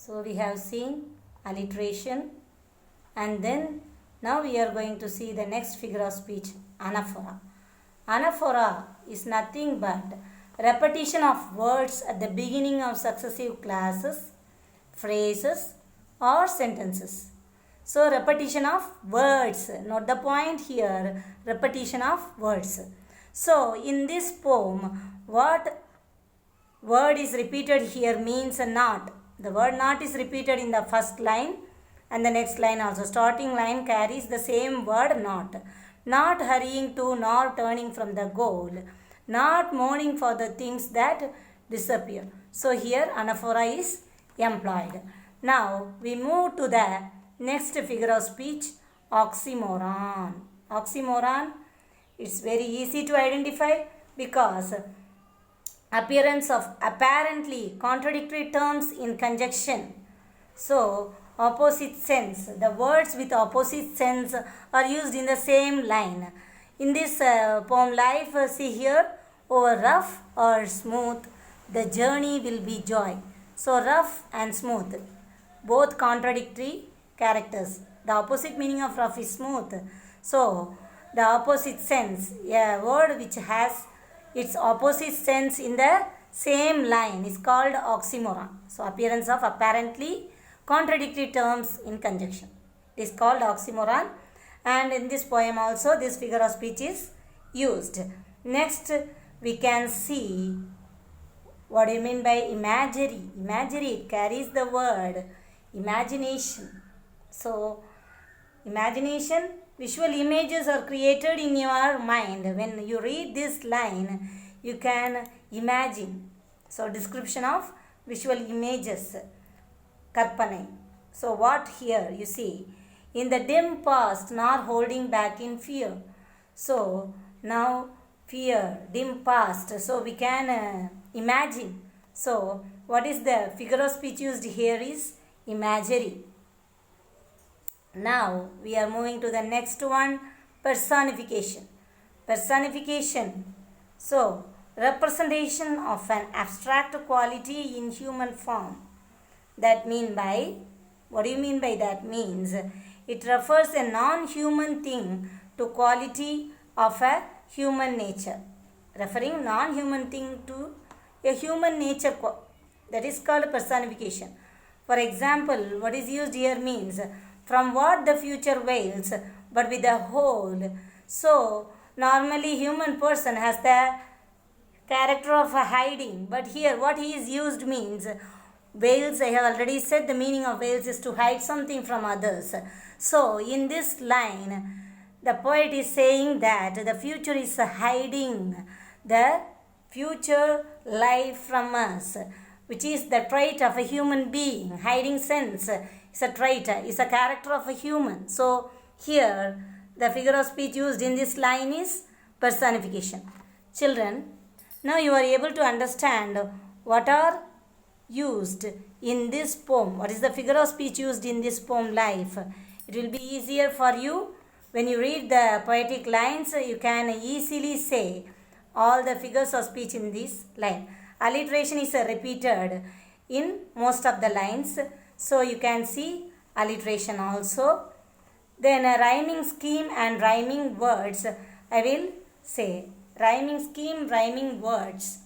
So we have seen alliteration, and then now we are going to see the next figure of speech, anaphora. Anaphora is nothing but repetition of words at the beginning of successive clauses, phrases or sentences. So repetition of words, not the point here, repetition of words. So in this poem, what word is repeated here means not. The word not is repeated in the first line and the next line also. Starting line carries the same word not. Not hurrying to nor turning from the goal. Not mourning for the things that disappear. So here anaphora is employed. Now we move to the next figure of speech, oxymoron. Oxymoron, it's very easy to identify because appearance of apparently contradictory terms in conjunction. So opposite sense, the words with opposite sense are used in the same line. In this poem life, see here, over rough or smooth, the journey will be joy. So rough and smooth, both contradictory characters. The opposite meaning of rough is smooth. So the opposite sense, a word which has its opposite sense in the same line is called oxymoron. So appearance of apparently contradictory terms in conjunction is called oxymoron, and in this poem also this figure of speech is used. Next we can see what do you mean by imagery. Imagery carries the word imagination. So imagination, visual images are created in your mind. When you read this line, you can imagine. So description of visual images, karpanai. So what here you see, in the dim past nor holding back in fear. So now fear, dim past, so we can imagine. So what is the figure of speech used here is imagery. Now we are moving to the next one, personification. Personification, so representation of an abstract quality in human form. That mean by, what do you mean by that? Means it refers a non-human thing to quality of a human nature. Referring non-human thing to a human nature, that is called personification. For example, what is used here means from what the future wails, but with the whole. So normally human person has the character of a hiding, but here what he is used means wails. I have already said the meaning of wails is to hide something from others. So in this line the poet is saying that the future is hiding the future life from us, which is the trait of a human being. Hiding sense is a trait, is a character of a human. So here the figure of speech used in this line is personification. Children, now you are able to understand what are used in this poem. What is the figure of speech used in this poem life? It will be easier for you when you read the poetic lines. You can easily say all the figures of speech in this line. Alliteration is repeated in most of the lines, so you can see alliteration also. Then a rhyming scheme and rhyming words, I will say rhyming scheme, rhyming words.